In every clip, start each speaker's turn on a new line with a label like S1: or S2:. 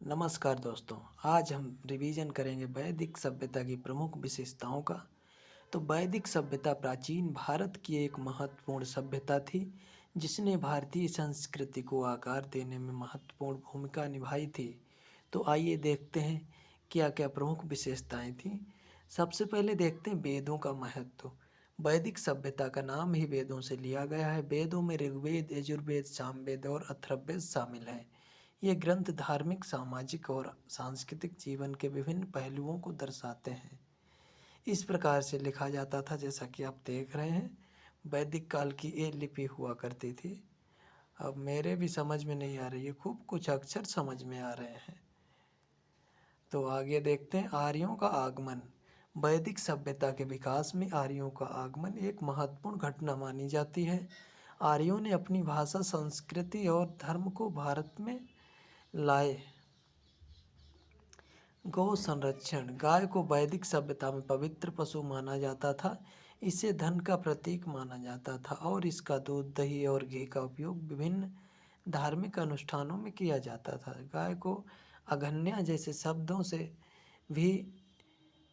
S1: नमस्कार दोस्तों। आज हम रिवीजन करेंगे वैदिक सभ्यता की प्रमुख विशेषताओं का। तो वैदिक सभ्यता प्राचीन भारत की एक महत्वपूर्ण सभ्यता थी जिसने भारतीय संस्कृति को आकार देने में महत्वपूर्ण भूमिका निभाई थी। तो आइए देखते हैं क्या क्या प्रमुख विशेषताएं थीं। सबसे पहले देखते हैं वेदों का महत्व। वैदिक सभ्यता का नाम ही वेदों से लिया गया है। वेदों में ऋग्वेद, यजुर्वेद, सामवेद और अथर्ववेद शामिल हैं। ये ग्रंथ धार्मिक, सामाजिक और सांस्कृतिक जीवन के विभिन्न पहलुओं को दर्शाते हैं। इस प्रकार से लिखा जाता था, जैसा कि आप देख रहे हैं। वैदिक काल की ये लिपि हुआ करती थी। अब मेरे भी समझ में नहीं आ रही है, खूब कुछ अक्षर समझ में आ रहे हैं। तो आगे देखते हैं आर्यों का आगमन। वैदिक सभ्यता के विकास में आर्यों का आगमन एक महत्वपूर्ण घटना मानी जाती है। आर्यों ने अपनी भाषा, संस्कृति और धर्म को भारत में लाए। गौ संरक्षण। गाय को वैदिक सभ्यता में पवित्र पशु माना जाता था। इसे धन का प्रतीक माना जाता था और इसका दूध, दही और घी का उपयोग विभिन्न धार्मिक अनुष्ठानों में किया जाता था। गाय को अघन्या जैसे शब्दों से भी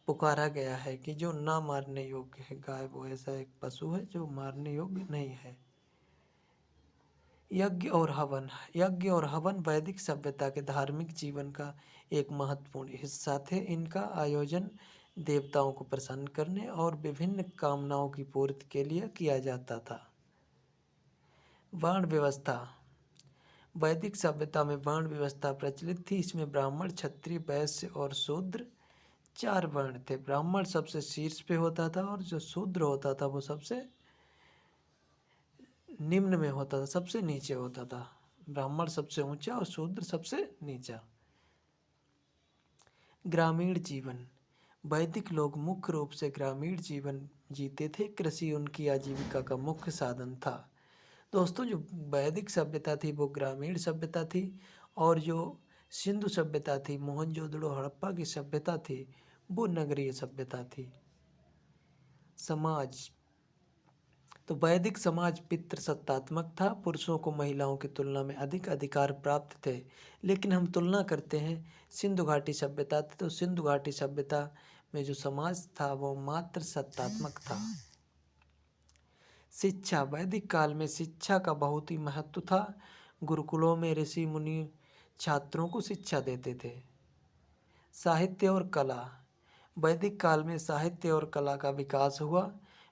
S1: पुकारा गया है कि जो ना मारने योग्य है। गाय वो ऐसा एक पशु है जो मारने योग्य नहीं है। यज्ञ और हवन। यज्ञ और हवन वैदिक सभ्यता के धार्मिक जीवन का एक महत्वपूर्ण हिस्सा थे। इनका आयोजन देवताओं को प्रसन्न करने और विभिन्न कामनाओं की पूर्ति के लिए किया जाता था। वर्ण व्यवस्था। वैदिक सभ्यता में वर्ण व्यवस्था प्रचलित थी। इसमें ब्राह्मण, क्षत्रिय, वैश्य और शूद्र 4 वर्ण थे। ब्राह्मण सबसे शीर्ष पे होता था और जो शूद्र होता था वो सबसे निम्न में होता था, सबसे नीचे होता था। ब्राह्मण सबसे ऊंचा और शूद्र सबसे नीचा। ग्रामीण जीवन। वैदिक लोग मुख्य रूप से ग्रामीण जीवन जीते थे। कृषि उनकी आजीविका का मुख्य साधन था। दोस्तों, जो वैदिक सभ्यता थी वो ग्रामीण सभ्यता थी और जो सिंधु सभ्यता थी, मोहनजोदड़ो, हड़प्पा की सभ्यता थी, वो नगरीय सभ्यता थी। समाज। तो वैदिक समाज पितृसत्तात्मक था। पुरुषों को महिलाओं की तुलना में अधिक अधिकार प्राप्त थे। लेकिन हम तुलना करते हैं सिंधु घाटी सभ्यता थी, तो सिंधु घाटी सभ्यता में जो समाज था वो मात्र सत्तात्मक था। शिक्षा। वैदिक काल में शिक्षा का बहुत ही महत्व था। गुरुकुलों में ऋषि मुनि छात्रों को शिक्षा देते थे। साहित्य और कला। वैदिक काल में साहित्य और कला का विकास हुआ।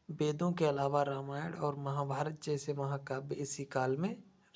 S1: वेदों के अलावा रामायण और महाभारत जैसे महाकाव्य इसी काल में